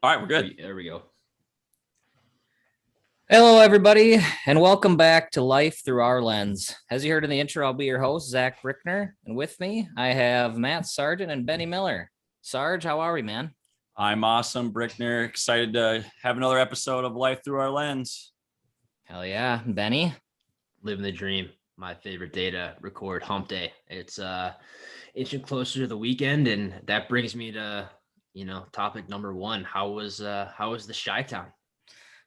All right, we're good. There we go. Hello, everybody, and welcome back to Life Through Our Lens. As you heard in the intro, I'll be your host, Zach Brickner, and with me, I have Matt Sargent and Benny Miller. Sarge, how are we, man? I'm awesome, Brickner. Excited to have another episode of Life Through Our Lens. Hell yeah. Benny? Living the dream. My favorite day to record, hump day. It's inching closer to the weekend, and that brings me to, topic number one. How was the Chi-Town?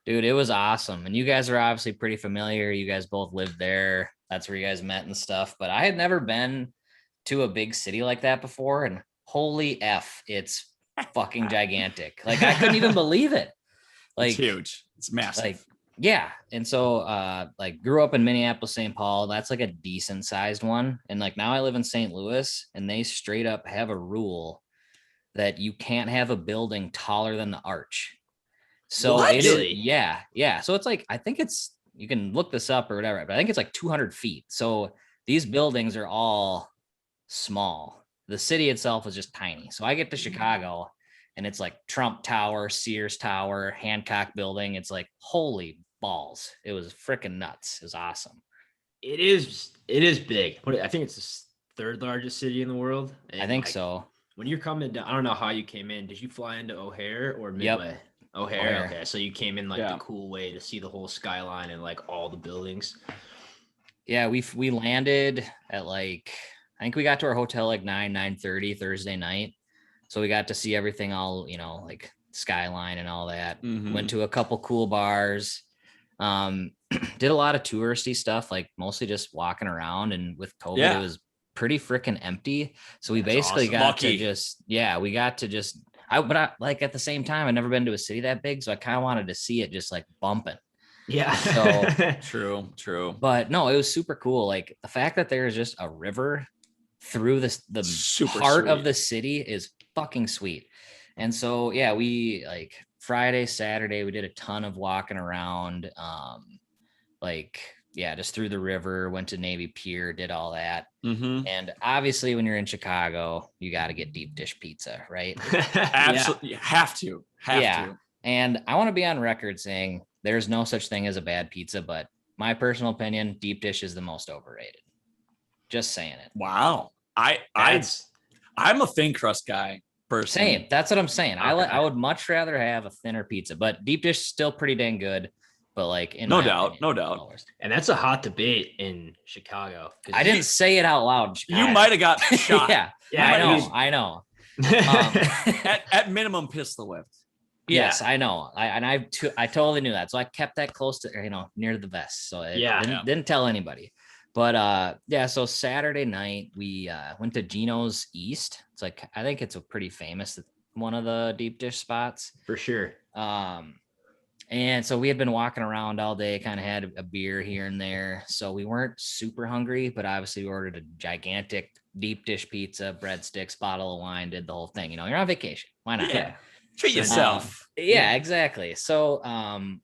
Dude, it was awesome. And you guys are obviously pretty familiar. You guys both lived there. That's where you guys met and stuff. But I had never been to a big city like that before. And holy F, it's fucking gigantic. Like, I couldn't even believe it. Like, it's huge. It's massive. Like, yeah. And so, grew up in Minneapolis, St. Paul. That's like a decent sized one. And like now I live in St. Louis, and they straight up have a rule that you can't have a building taller than the arch. So yeah. So it's like, I think it's, you can look this up or whatever, but I think it's like 200 feet. So these buildings are all small. The city itself is just tiny. So I get to Chicago and it's like Trump Tower, Sears Tower, Hancock Building. It's like, holy balls. It was freaking nuts. It was awesome. It is big. I think it's the third largest city in the world. And I think so. When you're coming down, I don't know how you came in. Did you fly into O'Hare or Midway? Yep. O'Hare. Okay, so you came in the cool way to see the whole skyline and like all the buildings. Yeah, we landed at I think we got to our hotel like 9:30 Thursday night. So we got to see everything all, like skyline and all that. Mm-hmm. Went to a couple cool bars. Did a lot of touristy stuff, like mostly just walking around, and with COVID it was pretty freaking empty. So we basically got to just like at the same time, I've never been to a city that big, so I kind of wanted to see it just like bumping. Yeah. So true. But no, it was super cool. Like the fact that there's just a river through the super heart sweet of the city is fucking sweet. And so yeah, we like Friday, Saturday, we did a ton of walking around. Just through the river, went to Navy Pier, did all that. Mm-hmm. And obviously when you're in Chicago, you got to get deep dish pizza, right? Absolutely. You have to. And I want to be on record saying there's no such thing as a bad pizza, but my personal opinion, deep dish is the most overrated. Just saying it. Wow. I'm a thin crust guy personally. Same. That's what I'm saying. Okay. I would much rather have a thinner pizza, but deep dish is still pretty dang good. But like, no doubt. And that's a hot debate in Chicago. I didn't say it out loud. You might have got shot. I know. At minimum, pistol whipped. Yes, I know. I totally knew that. So I kept that close to, near the vest. So I didn't tell anybody. But so Saturday night we went to Gino's East. It's like, I think it's a pretty famous one of the deep dish spots. For sure. And so we had been walking around all day, kind of had a beer here and there. So we weren't super hungry, but obviously we ordered a gigantic deep dish pizza, breadsticks, bottle of wine, did the whole thing. You're on vacation. Why not? Yeah. Treat yourself. Exactly. So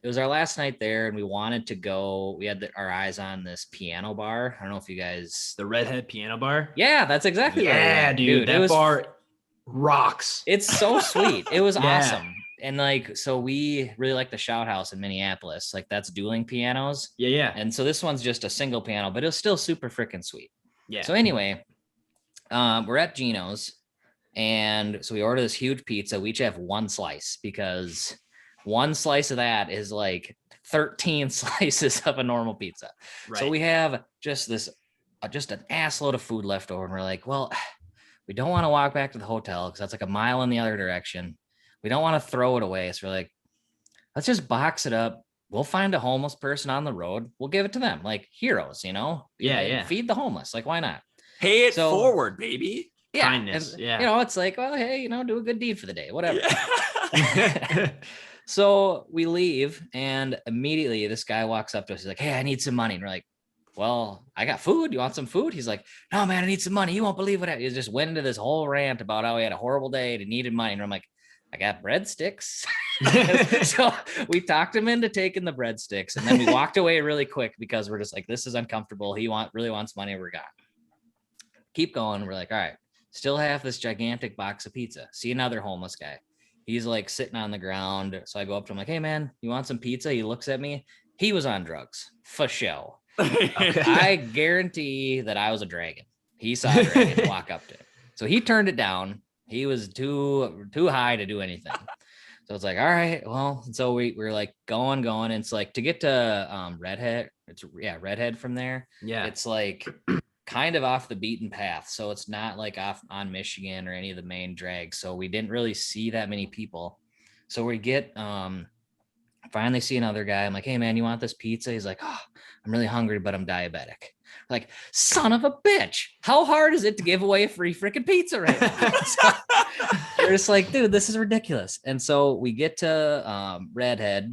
it was our last night there, and we wanted to go. We had our eyes on this piano bar. I don't know if you guys... The Redhead Piano Bar? Yeah, that's exactly right. Yeah, dude. That bar rocks. It's so sweet. It was awesome. And so we really like the Shout House in Minneapolis. Like that's dueling pianos. Yeah. And so this one's just a single piano, but it was still super freaking sweet. Yeah. So anyway, we're at Gino's, and so we order this huge pizza. We each have one slice because one slice of that is like 13 slices of a normal pizza. Right. So we have just an ass load of food left over, and we're like, well, we don't want to walk back to the hotel because that's like a mile in the other direction. We don't want to throw it away. So we're like, let's just box it up. We'll find a homeless person on the road. We'll give it to them like heroes, Yeah. Feed the homeless. Like, why not? Pay it forward, baby. Yeah. Kindness. And, it's like, well, hey, do a good deed for the day, whatever. Yeah. So we leave, and immediately this guy walks up to us. He's like, hey, I need some money. And we're like, well, I got food. You want some food? He's like, no, man, I need some money. You won't believe what happened. He just went into this whole rant about how he had a horrible day and he needed money. And I'm like, I got breadsticks. So we talked him into taking the breadsticks, and then we walked away really quick because we're just like, this is uncomfortable. He really wants money. We're gone. Keep going. We're like, all right, still have this gigantic box of pizza. See another homeless guy. He's like sitting on the ground. So I go up to him like, hey man, you want some pizza? He looks at me. He was on drugs for show. I guarantee that I was a dragon. He saw a dragon walk up to him. So he turned it down. He was too high to do anything. So it's like, all right, well, so we're like going. And it's like to get to Redhead. It's Redhead from there. Yeah. It's like kind of off the beaten path. So it's not like off on Michigan or any of the main drags. So we didn't really see that many people. So we get finally see another guy. I'm like, hey man, you want this pizza? He's like, oh, I'm really hungry, but I'm diabetic. Like, son of a bitch. How hard is it to give away a free freaking pizza right now? So we're just like, dude, this is ridiculous. And so we get to Redhead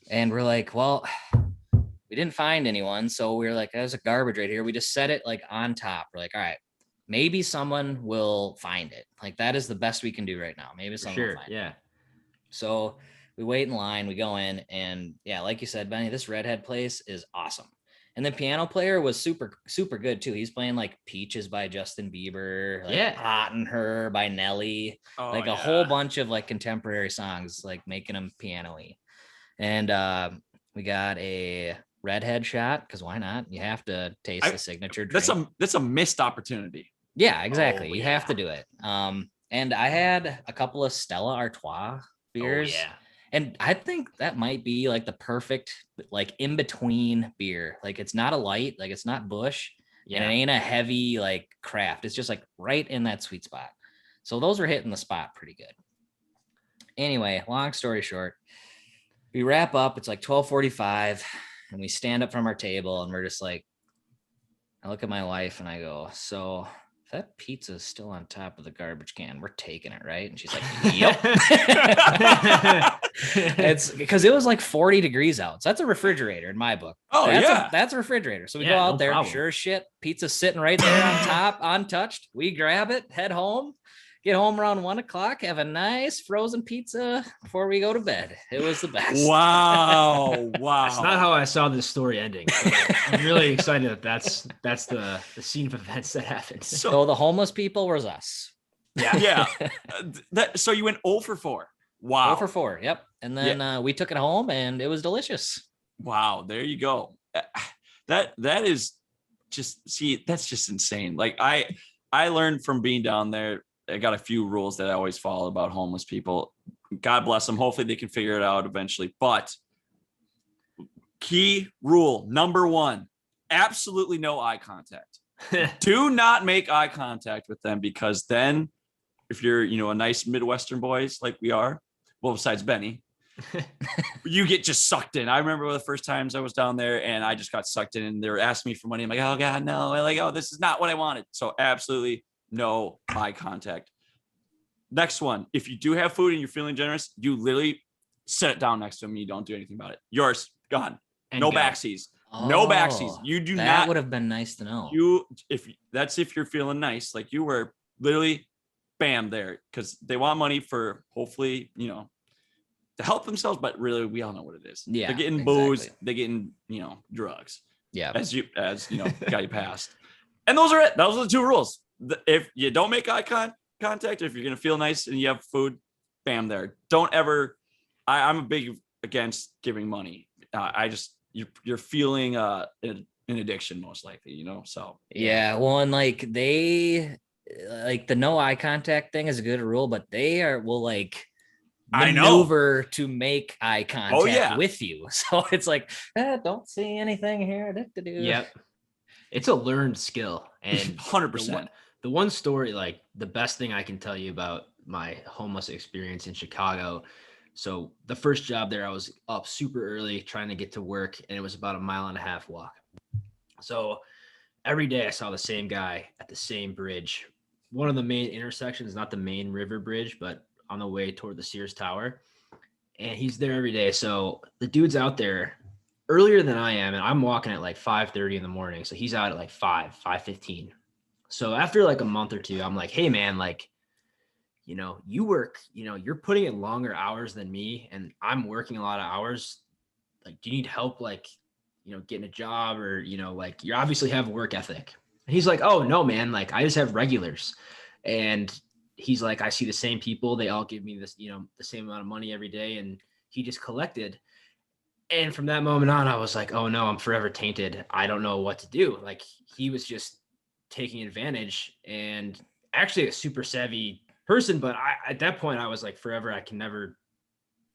and we're like, well, we didn't find anyone. So we were like, there's a garbage right here. We just set it like on top. We're like, all right, maybe someone will find it. Like that is the best we can do right now. Maybe someone will find it. So we wait in line, we go in, and yeah, like you said, Benny, this Redhead place is awesome. And the piano player was super, super good too. He's playing like Peaches by Justin Bieber, like Hot and Her by Nelly, like a whole bunch of like contemporary songs, like making them piano-y. And we got a Redhead shot because why not? You have to taste the signature drink. That's a missed opportunity. Yeah, exactly. You have to do it. And I had a couple of Stella Artois beers. Oh, yeah. And I think that might be like the perfect, like in between beer. Like it's not a light, like it's not Bush, and it ain't a heavy like craft. It's just like right in that sweet spot. So those are hitting the spot pretty good. Anyway, long story short, we wrap up. It's like 12:45, and we stand up from our table, and we're just like, I look at my wife and I go, so if that pizza is still on top of the garbage can, we're taking it, right? And she's like, yep. It's because it was like 40 degrees out. So that's a refrigerator in my book. Oh, that's a refrigerator. So we go out there, problem. Sure as shit, pizza's sitting right there on top, untouched. We grab it, head home, get home around 1 o'clock, have a nice frozen pizza before we go to bed. It was the best. Wow. That's not how I saw this story ending. I'm really excited that that's the scene of events that happened. So the homeless people was us. Yeah. So you went 0 for 4. Wow. 0 for 4. Yep. And then we took it home and it was delicious. Wow. There you go. That is just, that's just insane. Like I learned from being down there. I got a few rules that I always follow about homeless people. God bless them. Hopefully they can figure it out eventually. But key rule number 1, absolutely no eye contact. Do not make eye contact with them, because then if you're, a nice Midwestern boys like we are, well, besides Benny, you get just sucked in. I remember the first times I was down there and I just got sucked in and they were asking me for money. I'm like, oh God, no. I'm like, oh, this is not what I wanted. So absolutely no eye contact. Next one, if you do have food and you're feeling generous, you literally set it down next to them and you don't do anything about it. Yours, gone. And no backsies. No backsies. You do not. That would have been nice to know. If you're feeling nice, like you were literally bam there, because they want money for hopefully, to help themselves, but really we all know what it is. Yeah. They're getting booze, they're getting, drugs. Yeah. As got you passed. And those are it. Those are the 2 rules. If you don't make eye contact, if you're going to feel nice and you have food, bam there. Don't ever, I'm a big against giving money. You're feeling an addiction most likely, so. Yeah. Well, and like the no eye contact thing is a good rule, but will like maneuver to make eye contact with you. So it's like, don't see anything here. Yep. It's a learned skill. And 100%. The one story, like the best thing I can tell you about my homeless experience in Chicago. So the first job there, I was up super early trying to get to work, and it was about a 1.5 mile walk. So every day I saw the same guy at the same bridge, one of the main intersections, not the main river bridge, but on the way toward the Sears Tower. And he's there every day. So the dude's out there earlier than I am, and I'm walking at like 5:30 in the morning. So he's out at like 5:15. So after like a month or two, I'm like, hey man, like, you work, you're putting in longer hours than me, and I'm working a lot of hours. Like, do you need help, like, getting a job, or, like, you obviously have a work ethic. And he's like, oh no, man, like I just have regulars. And he's like, I see the same people. They all give me this, you know, the same amount of money every day. And he just collected. And from that moment on, I was like, oh no, I'm forever tainted. I don't know what to do. Like he was just taking advantage, and actually a super savvy person. But at that point, I was like, forever, I can never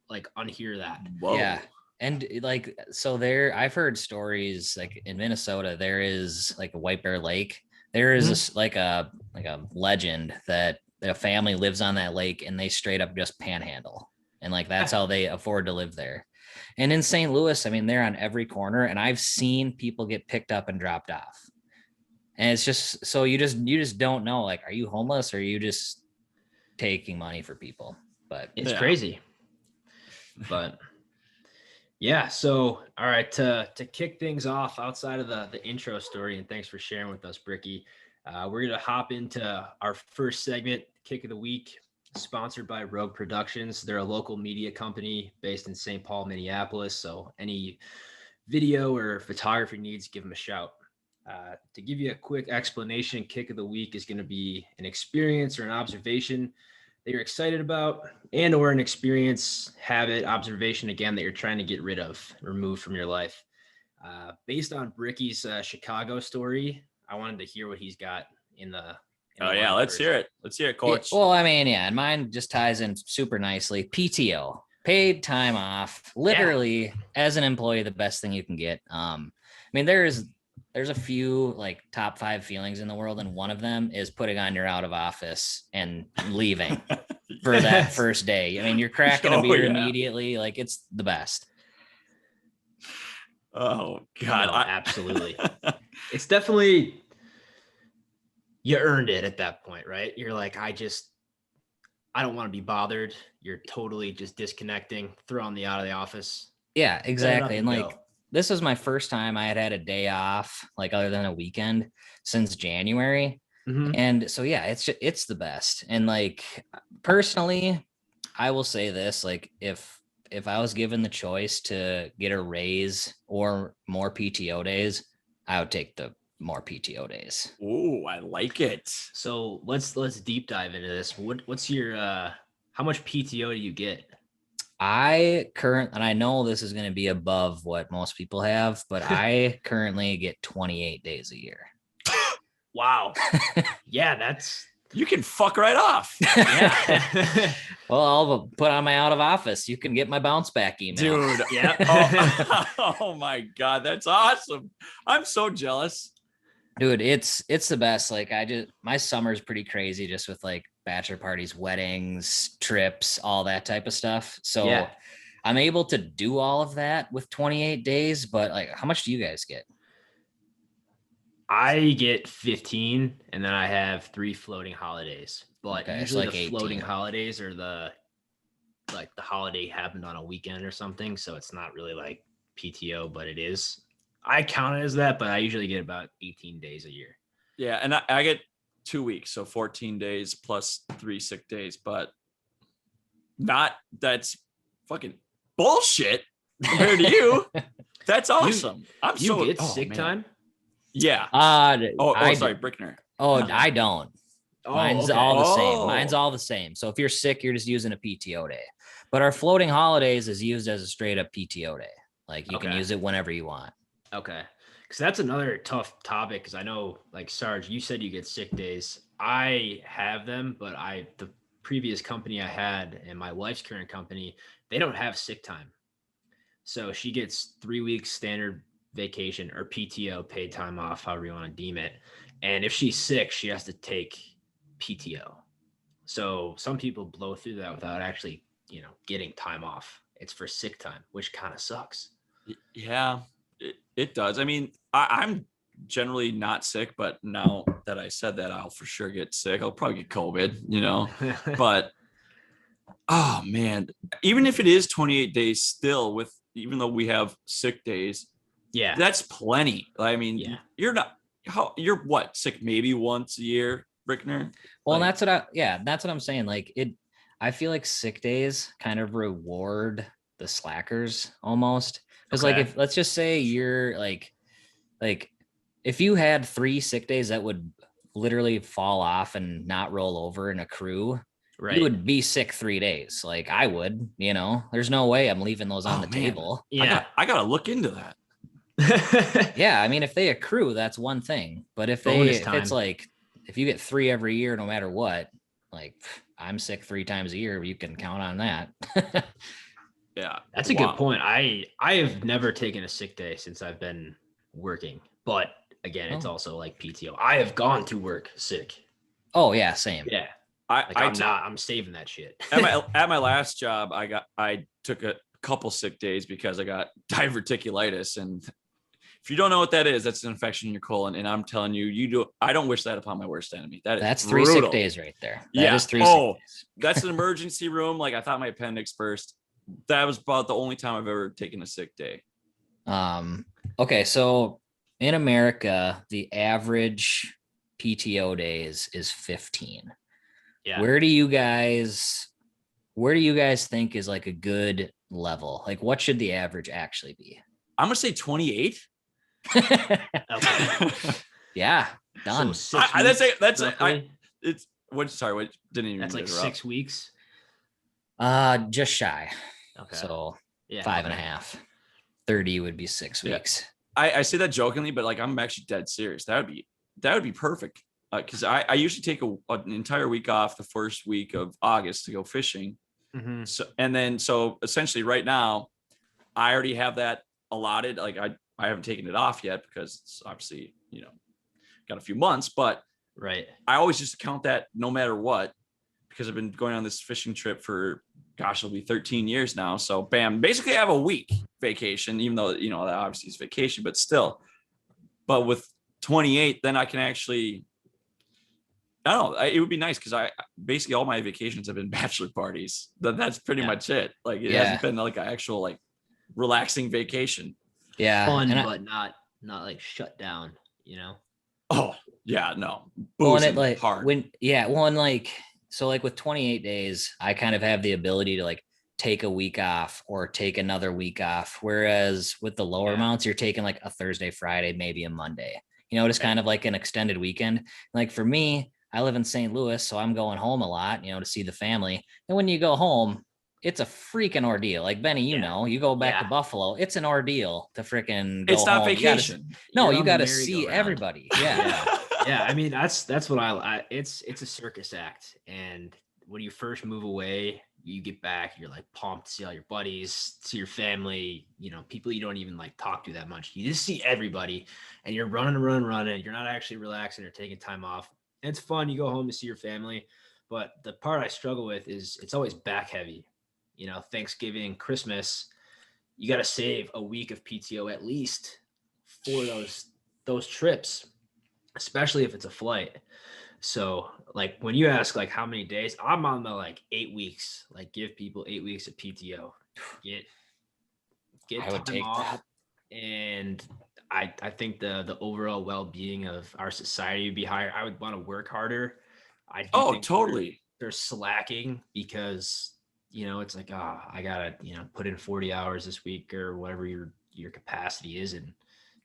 like unhear that. Whoa. Yeah. And like, so there, I've heard stories like in Minnesota, there is like a White Bear Lake. There is like a legend that a family lives on that lake and they straight up just panhandle. And like, that's how they afford to live there. And in St. Louis, I mean, they're on every corner, and I've seen people get picked up and dropped off. And it's just, so you just don't know, like, are you homeless or are you just taking money for people? But it's crazy. But yeah, so all right, to kick things off outside of the intro story, and thanks for sharing with us, Bricky. We're gonna hop into our first segment, Kick of the Week, sponsored by Rogue Productions. They're a local media company based in St. Paul, Minneapolis. So any video or photography needs, give them a shout. To give you a quick explanation, Kick of the Week is going to be an experience or an observation that you're excited about, and or an experience, habit, observation, again, that you're trying to get rid of, remove from your life. Based on Bricky's Chicago story, I wanted to hear what he's got in the Oh yeah, let's hear it. Let's hear it, Coach. Well, I mean, yeah, and mine just ties in super nicely. PTO, paid time off, literally as an employee, the best thing you can get. I mean, there's a few like top 5 feelings in the world, and one of them is putting on your out of office and leaving for that first day. I mean, you're cracking a beer immediately. Like, it's the best. Oh God, no, absolutely. It's definitely, you earned it at that point, right? You're like, I don't want to be bothered. You're totally just disconnecting, throwing the out of the office. Yeah, exactly. And like, this was my first time I had a day off, like other than a weekend, since January. And so, yeah, it's the best. And like, personally, I will say this, like, if I was given the choice to get a raise or more PTO days, I would take the more PTO days. Oh, I like it. So let's deep dive into this. What's your how much PTO do you get? And I know this is going to be above what most people have, but I currently get 28 days a year. Wow. Yeah, you can fuck right off. Yeah. Well, I'll put on my out of office. You can get my bounce back email. Dude. Yeah. Oh my God, that's awesome. I'm so jealous. Dude, it's the best. Like, my summer's pretty crazy, just with like bachelor parties, weddings, trips, all that type of stuff. So yeah, I'm able to do all of that with 28 days, but like, how much do you guys get? I get 15, and then I have 3 floating holidays. But usually like the floating holidays are the holiday happened on a weekend or something. So it's not really like PTO, but it is. I count it as that, but I usually get about 18 days a year. Yeah, and I get 2 weeks, so 14 days plus 3 sick days, but that's fucking bullshit compared to you. That's awesome. You get sick time? Yeah. Sorry, Brickner. I don't. Mine's all the same. Mine's all the same. So if you're sick, you're just using a PTO day. But our floating holidays is used as a straight up PTO day. Like, you can use it whenever you want. Okay. Because that's another tough topic. Because I know, like, Sarge, you said you get sick days. I have them, but the previous company I had and my wife's current company, they don't have sick time. So she gets 3 weeks standard vacation or PTO, paid time off, however you want to deem it. And if she's sick, she has to take PTO. So some people blow through that without actually, getting time off. It's for sick time, which kind of sucks. Yeah, it does. I mean, I'm generally not sick, but now that I said that, I'll for sure get sick. I'll probably get COVID, but oh man, even if it is 28 days still even though we have sick days, yeah, that's plenty. I mean, you're what, sick maybe once a year, Brickner? Well, that's what I'm saying. Like, I feel like sick days kind of reward the slackers almost. Because like, if let's just say you're like if you had 3 sick days, that would literally fall off and not roll over in a crew, Right. you would be sick 3 days. Like I would, there's no way I'm leaving those on the man. table. Yeah. I gotta look into that. Yeah. I mean, if they accrue, that's one thing. But if it's like, if you get 3 every year, no matter what, like I'm sick 3 times a year, you can count on that. Yeah. That's a good point. I have never taken a sick day since I've been working, but again, it's also like PTO. I have gone to work sick. Oh yeah. Same. Yeah. I'm saving that shit. At my last job, I took a couple sick days because I got diverticulitis, and if you don't know what that is, that's an infection in your colon. And I'm telling you, I don't wish that upon my worst enemy. That's 3 sick days right there. That is 3 sick days. That's an emergency room. Like I thought my appendix burst. That was about the only time I've ever taken a sick day. Okay, so in America, the average PTO days is 15. Yeah. Where do you guys think is like a good level? Like what should the average actually be? I'm gonna say 28. Okay. Yeah, done. So it's what? Sorry, what? Didn't even. That's like interrupt. 6 weeks. Just shy. Okay. So Yeah, 5.5. 30 would be 6 weeks. I say that jokingly, but like I'm actually dead serious. That would be perfect. Because I usually take an entire week off the first week of August to go fishing. Mm-hmm. So essentially right now, I already have that allotted. Like I haven't taken it off yet because it's obviously, got a few months, but right. I always just count that no matter what, because I've been going on this fishing trip for, gosh, it'll be 13 years now. So bam, basically I have a week vacation, even though, that obviously is vacation, but still. But with 28, then I can actually, I don't know, it would be nice because I basically all my vacations have been bachelor parties. That's pretty much it. Like it hasn't been like an actual like relaxing vacation. Yeah. Fun, but not like shut down, Oh yeah, no. Well, and it like hard. So like with 28 days, I kind of have the ability to like take a week off or take another week off. Whereas with the lower amounts, you're taking like a Thursday, Friday, maybe a Monday, just kind of like an extended weekend. Like for me, I live in St. Louis, so I'm going home a lot, to see the family. And when you go home, it's a freaking ordeal. Like Benny, you go back to Buffalo, it's an ordeal to freaking go home. It's not vacation. You got to see everybody. Yeah. Yeah. I mean, that's what it's a circus act. And when you first move away, you get back, you're like pumped to see all your buddies, see your family, people you don't even like talk to that much. You just see everybody and you're running. You're not actually relaxing or taking time off. And it's fun. You go home to see your family. But the part I struggle with is it's always back heavy. Thanksgiving, Christmas, you got to save a week of PTO at least for those trips, especially if it's a flight. So like when you ask like how many days, I'm on the like 8 weeks, like give people 8 weeks of PTO, get I would take off. that. And I think the overall well-being of our society would be higher. I would want to work harder. Totally. They're slacking because it's like, I gotta, put in 40 hours this week or whatever your capacity is. And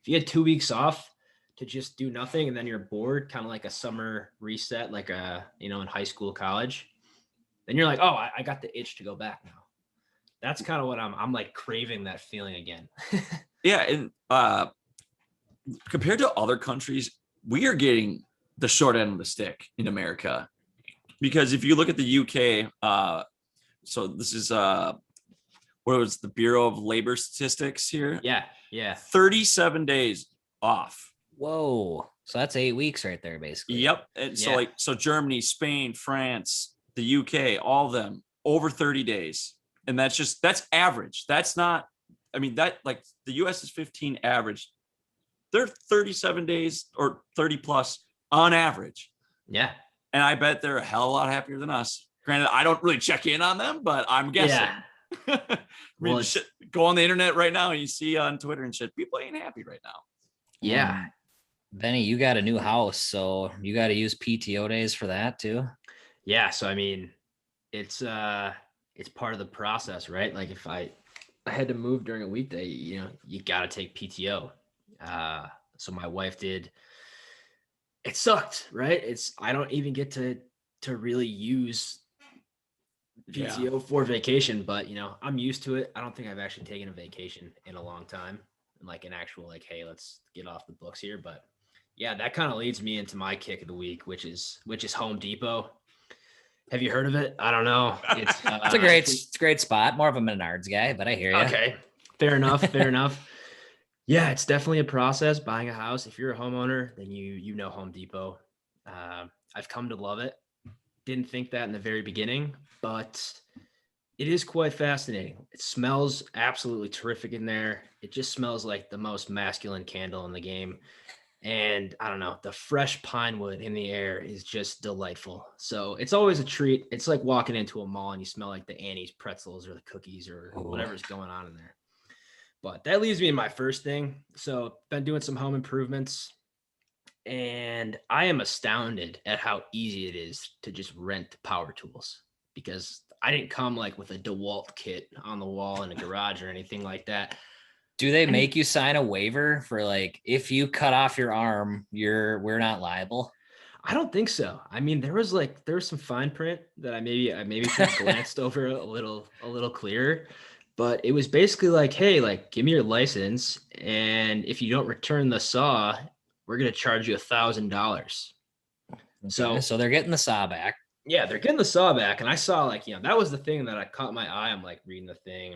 if you had 2 weeks off to just do nothing and then you're bored, kind of like a summer reset, like in high school, college, then you're like, oh, I got the itch to go back now. That's kind of what I'm like craving that feeling again. Yeah. And compared to other countries, we are getting the short end of the stick in America, because if you look at the UK, so this is what was the Bureau of Labor Statistics here? Yeah. 37 days off. Whoa. So that's 8 weeks right there, basically. Yep. And so Germany, Spain, France, the UK, all of them over 30 days. And that's average. That's not, that like the US is 15 average. They're 37 days or 30 plus on average. Yeah. And I bet they're a hell of a lot happier than us. Granted, I don't really check in on them, but I'm guessing. Yeah. Go on the internet right now and you see on Twitter and shit, people ain't happy right now. Yeah. Benny, you got a new house, so you got to use PTO days for that too. Yeah. So, it's part of the process, right? Like if I had to move during a weekday, you got to take PTO. So my wife did. it sucked, right? I don't even get to really use PTO for vacation, but I'm used to it. I don't think I've actually taken a vacation in a long time, like an actual like, hey, let's get off the books here. But yeah, that kind of leads me into my kick of the week, which is Home Depot. Have you heard of it? I don't know. It's a great spot. More of a Menards guy, but I hear you. Okay, fair enough. Fair enough. Yeah, it's definitely a process buying a house. If you're a homeowner, then you know Home Depot. I've come to love it. Didn't think that in the very beginning, but it is quite fascinating. It smells absolutely terrific in there. It just smells like the most masculine candle in the game. And I don't know, the fresh pine wood in the air is just delightful. So it's always a treat. It's like walking into a mall and you smell like the Annie's pretzels or the cookies or whatever's going on in there. But that leaves me in my first thing. So been doing some home improvements, and I am astounded at how easy it is to just rent power tools, because I didn't come like with a DeWalt kit on the wall in a garage or anything like that. Do they make you sign a waiver for like, if you cut off your arm, we're not liable? I don't think so. I mean, there was some fine print that I maybe should have glanced over a little clearer, but it was basically like, hey, like, give me your license, and if you don't return the saw, we're gonna charge you $1,000. Okay, so they're getting the saw back. Yeah, they're getting the saw back. And I saw like, that was the thing that I caught my eye. I'm like reading the thing.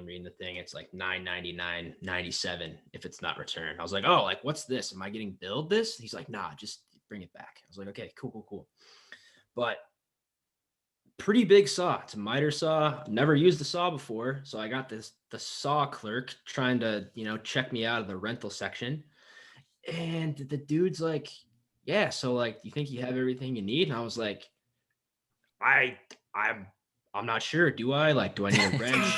It's like $999.97 if it's not returned. I was like, oh, like, what's this? Am I getting billed this? He's like, nah, just bring it back. I was like, okay, cool. But pretty big saw. It's a miter saw. Never used the saw before. So I got the saw clerk trying to, check me out of the rental section. And the dude's like, yeah, so like, you think you have everything you need? And I was like, I'm not sure. Do I need a wrench?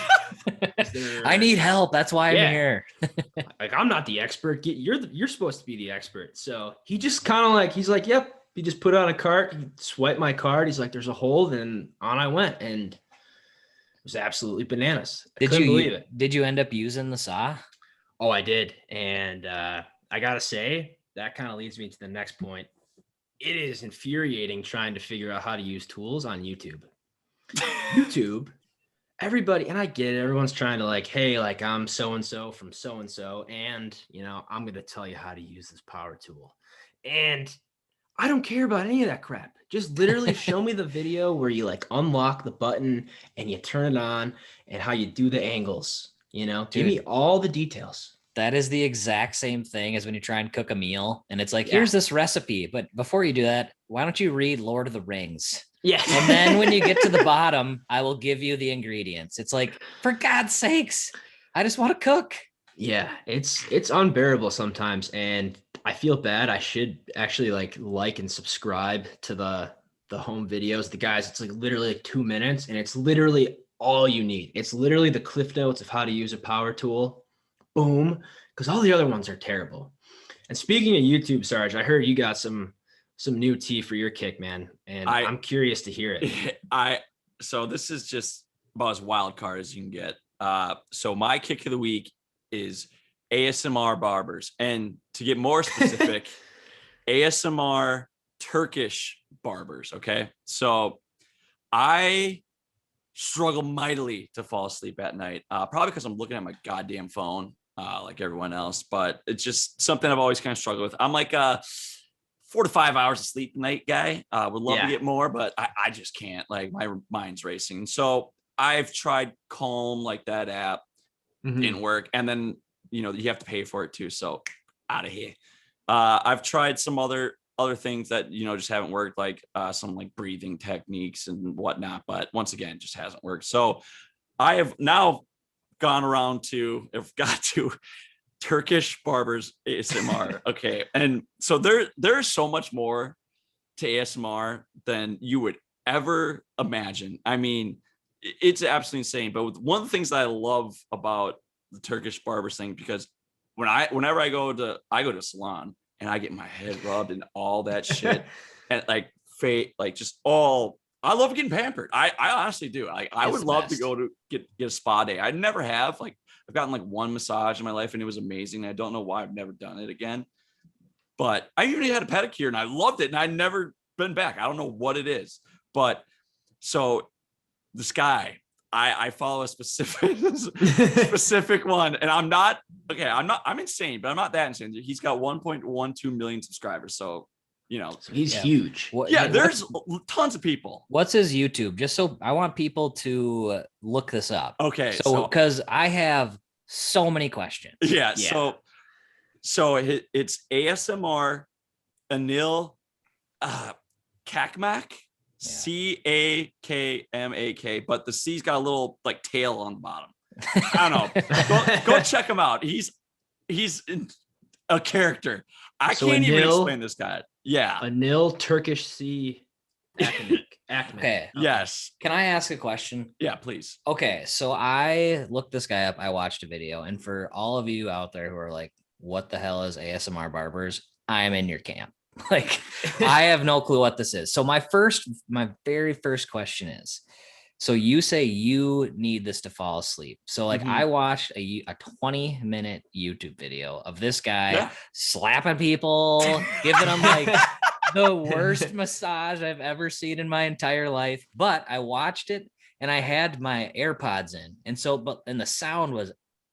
I need help. That's why I'm here. Like, I'm not the expert. You're supposed to be the expert. So he just kind of like, he's like, yep. He just put on a cart. He swiped my card. He's like, there's a hole. Then on I went, and it was absolutely bananas. I couldn't believe it. Did you end up using the saw? Oh, I did. And I gotta say, that kind of leads me to the next point. It is infuriating trying to figure out how to use tools on YouTube. Everybody, and I get it, everyone's trying to like, hey, like, I'm so-and-so from so-and-so, and, I'm going to tell you how to use this power tool. And I don't care about any of that crap. Just literally show me the video where you like unlock the button and you turn it on and how you do the angles, give me all the details. That is the exact same thing as when you try and cook a meal and it's like, here's this recipe. But before you do that, why don't you read Lord of the Rings? Yeah. And then when you get to the bottom, I will give you the ingredients. It's like, for God's sakes, I just want to cook. Yeah, it's unbearable sometimes. And I feel bad. I should actually like and subscribe to the home videos. The guys, it's like literally like 2 minutes, and it's literally all you need. It's literally the cliff notes of how to use a power tool. Boom, because all the other ones are terrible. And speaking of YouTube, Sarge, I heard you got some new tea for your kick, man, and I'm curious to hear it. So this is just about as wild card as you can get. So my kick of the week is ASMR barbers, and to get more specific, ASMR Turkish barbers. Okay, so I struggle mightily to fall asleep at night, probably because I'm looking at my goddamn phone. Like everyone else, but it's just something I've always kind of struggled with. I'm like 4 to 5 hours of sleep a night guy. Would love to get more, but I just can't. Like, my mind's racing. So I've tried Calm, like that app, didn't work, and then you have to pay for it too. So out of here. I've tried some other things that just haven't worked, like some like breathing techniques and whatnot, but once again, just hasn't worked. So I have now got to Turkish barbers ASMR. Okay. And so there's so much more to ASMR than you would ever imagine. I mean, it's absolutely insane. But one of the things that I love about the Turkish barbers thing, because whenever I go to a salon and I get my head rubbed and all that shit and I love getting pampered. I honestly do. I would love to go to get a spa day. I never have. Like, I've gotten like one massage in my life and it was amazing. I don't know why I've never done it again. But I even had a pedicure and I loved it, and I'd never been back. I don't know what it is, but so this guy, I follow a specific specific one, and I'm insane, but I'm not that insane. He's got 1.12 million subscribers, so So he's huge. there's tons of people. What's his YouTube? Just so I want people to look this up. Okay, so because I have so many questions. Yeah. So it's ASMR Anil Kakmak. Cakmak, but the C's got a little like tail on the bottom. I don't know. Go check him out. He's a character. I can't even explain this guy. Yeah. Anil Turkish C. Okay. Yes. Can I ask a question? Yeah, please. Okay. So I looked this guy up. I watched a video. And for all of you out there who are like, what the hell is ASMR barbers? I'm in your camp. Like, I have no clue what this is. So my very first question is, so you say you need this to fall asleep. So like I watched a 20-minute YouTube video of this guy slapping people, giving them like the worst massage I've ever seen in my entire life. But I watched it and I had my AirPods in. And the sound was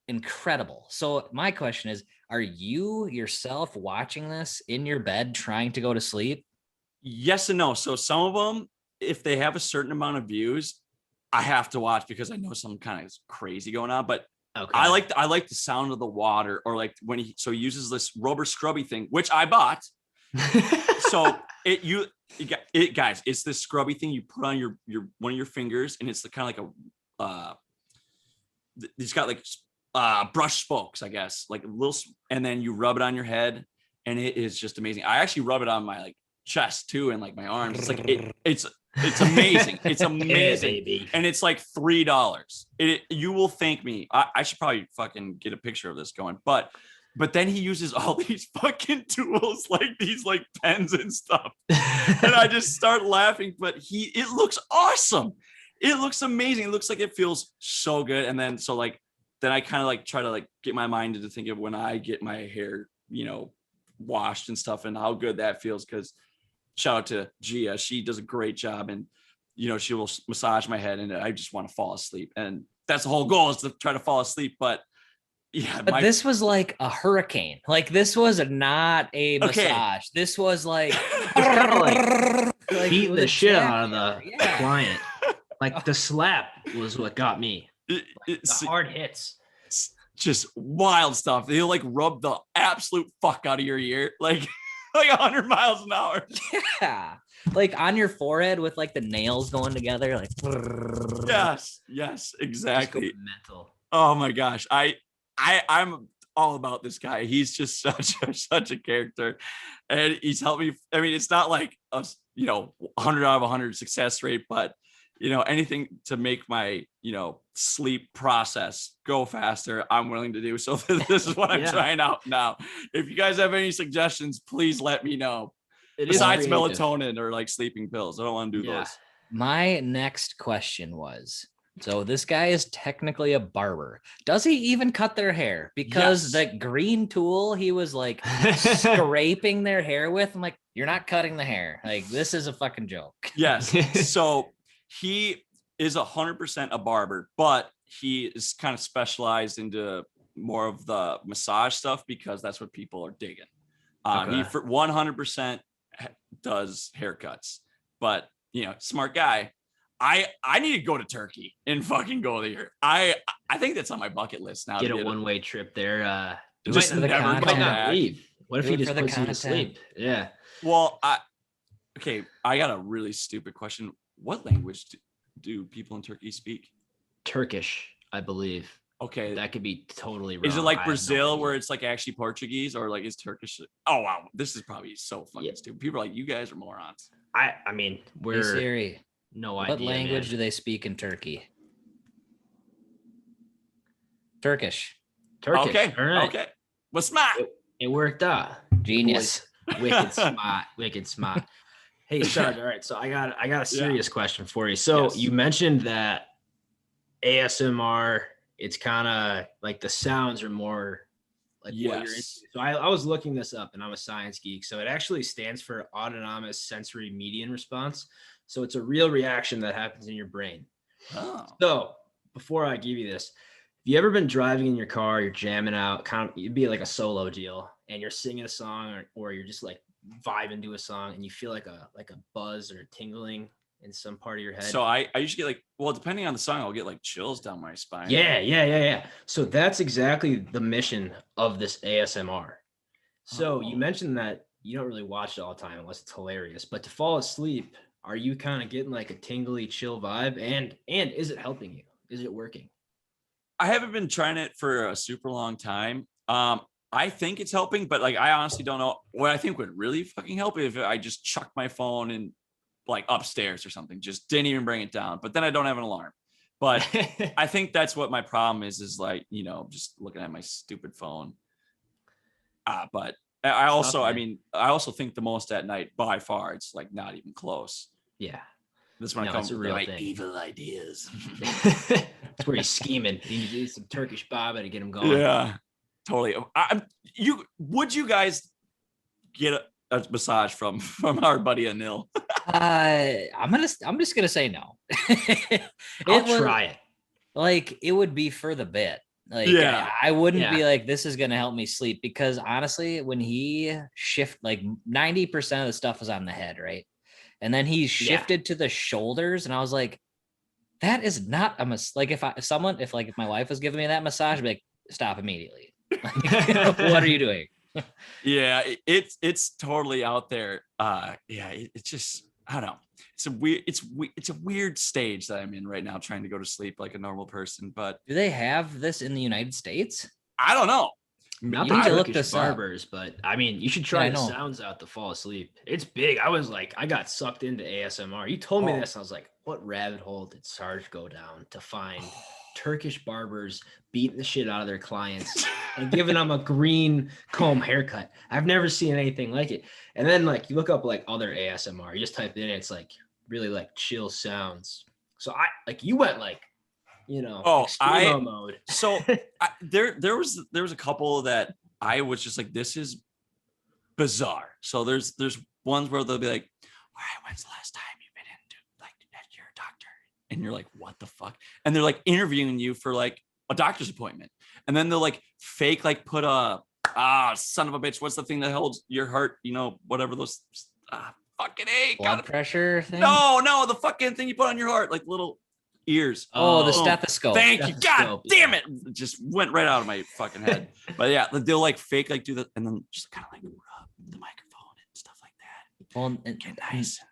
incredible. So my question is, are you yourself watching this in your bed trying to go to sleep? Yes and no. So some of them, if they have a certain amount of views, I have to watch because I know something kind of crazy going on. But I like the sound of the water, or like when he uses this rubber scrubby thing, which I bought. So guys, it's this scrubby thing you put on your one of your fingers, and it's the kind of like it's got like brush spokes, I guess, like a little, and then you rub it on your head, and it is just amazing. I actually rub it on my like chest too, and like my arms. It's like it's amazing. It's amazing. Yeah, and it's like $3. You will thank me. I should probably fucking get a picture of this going, but then he uses all these fucking tools, like these like pens and stuff, and I just start laughing. But it looks awesome. It looks amazing. It looks like it feels so good. And then then I kind of like try to like get my mind into thinking of when I get my hair, washed and stuff, and how good that feels. Because shout out to Gia, she does a great job, and she will massage my head, and I just want to fall asleep. And that's the whole goal, is to try to fall asleep. But yeah, but this was like a hurricane. Like, this was not a massage. This was like, beating the shit out of the client. Like, the slap was what got me. The hard hits. Just wild stuff. They'll like rub the absolute fuck out of your ear, like 100 miles an hour. Yeah, like on your forehead with like the nails going together, like. Yes, exactly. Mental. Oh my gosh, I'm all about this guy. He's just such a character, and he's helped me. I mean, it's not like a 100 out of 100 success rate, but anything to make my sleep process go faster, I'm willing to do. So this is what I'm trying out now. If you guys have any suggestions, please let me know. Besides melatonin or like sleeping pills, I don't want to do those. My next question was, so this guy is technically a barber. Does he even cut their hair? Because the green tool he was like scraping their hair with, I'm like, you're not cutting the hair. Like, this is a fucking joke. Yes. So he is 100% a barber, but he is kind of specialized into more of the massage stuff because that's what people are digging. He for 100% does haircuts, but smart guy. I need to go to Turkey and fucking go there. I think that's on my bucket list now. Get a one-way trip there. Just never come back. Leave. What if he just puts you to sleep? Yeah. Well, I got a really stupid question. What language do people in Turkey speak? Turkish, I believe. Okay, that could be totally wrong. Is it like Brazil where it's like actually Portuguese, or like is Turkish? Oh wow, this is probably so fucking stupid. People are like, you guys are morons. I mean, we're Siri. No idea. What language do they speak in Turkey? Turkish. Okay. All right. Okay. Well, smart. It worked out. Genius. Wicked smart. Wicked smart. Hey, Sarge. All right. So I got a serious question for you. So you mentioned that ASMR, it's kind of like the sounds are more like what you're into. Yes. So I was looking this up, and I'm a science geek. So it actually stands for autonomous sensory median response. So it's a real reaction that happens in your brain. Oh. So before I give you this, have you ever been driving in your car, you're jamming out, it'd be like a solo deal, and you're singing a song, or you're just like vibing to a song, and you feel like a buzz or tingling in some part of your head? So I usually get like, well, depending on the song, I'll get like chills down my spine. Yeah. So that's exactly the mission of this ASMR. So you mentioned that you don't really watch it all the time unless it's hilarious, but to fall asleep, are you kind of getting like a tingly, chill vibe? And is it helping you? Is it working? I haven't been trying it for a super long time. I think it's helping, but like I honestly don't know. What I think would really fucking help if I just chucked my phone in like upstairs or something, just didn't even bring it down. But then I don't have an alarm. But I think that's what my problem is like, you know, just looking at my stupid phone. But I also, I mean, I also think the most at night by far. It's like not even close. Yeah. This one comes with my evil ideas. That's where he's scheming. You need some Turkish Barber to get him going. Yeah, totally. Would you guys get a massage from our buddy Anil? I'm just gonna say no. I'll try it. Like it would be for the bit. Like Yeah. I wouldn't be like, this is gonna help me sleep, because honestly, when he like 90% of the stuff was on the head, right? And then he shifted to the shoulders, and I was like, that is not a like if my wife was giving me that massage, I'd be like, stop immediately. Like, what are you doing? Yeah, it's totally out there. It's just, I don't know. It's a weird stage that I'm in right now, trying to go to sleep like a normal person. But do they have this in the United States? I don't know. Not You need the to look Turkish this up. barbers, but I mean, you should try the sounds out to fall asleep. It's big. I got sucked into ASMR. You told me this, and I was like, what rabbit hole did Sarge go down to find Turkish barbers beating the shit out of their clients and giving them a green comb haircut? I've never seen anything like it. And then like you look up like other ASMR, you just type it in, it's like really like chill sounds. So you went like, you know, extremo mode. So there was a couple that I was just like, this is bizarre. So there's ones where they'll be like, all right, when's the last time you've been into like at your doctor? And you're like, what the fuck? And they're like interviewing you for like a doctor's appointment. And then they'll like fake, like put a, son of a bitch, what's the thing that holds your heart? You know, whatever those fucking blood pressure thing? No, the fucking thing you put on your heart, like little ears. Oh, the stethoscope. Thank you. God damn it. It just went right out of my fucking head. But yeah, they'll like fake, like do that, and then just kind of like rub the microphone and stuff like that. Well, get nice and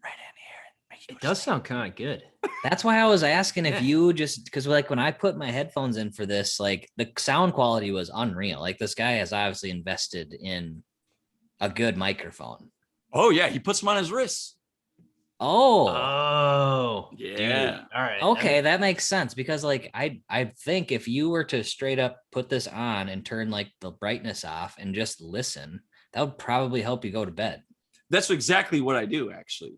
right in here and make it does sound kind of good. That's why I was asking if you just, because like when I put my headphones in for this, like the sound quality was unreal. Like this guy has obviously invested in a good microphone. Oh yeah, he puts them on his wrists. Oh yeah. Dude. All right. Okay, that makes sense, because like I think if you were to straight up put this on and turn like the brightness off and just listen, that would probably help you go to bed. That's exactly what I do, actually.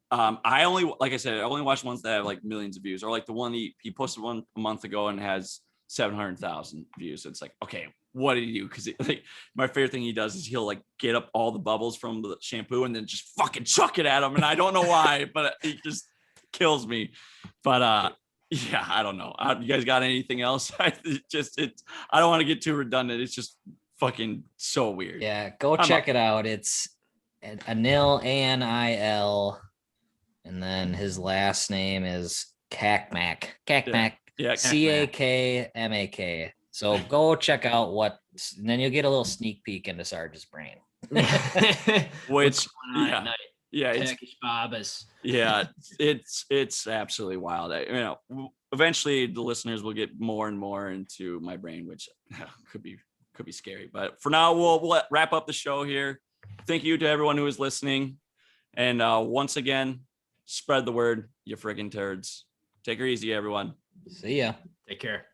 I only, like I said, I only watch ones that have like millions of views, or like the one he posted one a month ago and has 700,000 views. So it's like, okay, what did he do? Because like my favorite thing he does is he'll like get up all the bubbles from the shampoo and then just fucking chuck it at him, and I don't know why, but it just kills me. But yeah, I don't know. You guys got anything else? I don't want to get too redundant. It's just fucking so weird. Yeah, go check it out. It's Anil, ANIL, and then his last name is Cakmak. Yeah, CAKMAK. So go check out and then you'll get a little sneak peek into Sarge's brain. Which, Turkish barbers. Yeah, it's absolutely wild. You know, eventually the listeners will get more and more into my brain, which could be scary. But for now, we'll wrap up the show here. Thank you to everyone who is listening, and once again, spread the word, you friggin' turds. Take her easy, everyone. See ya. Take care.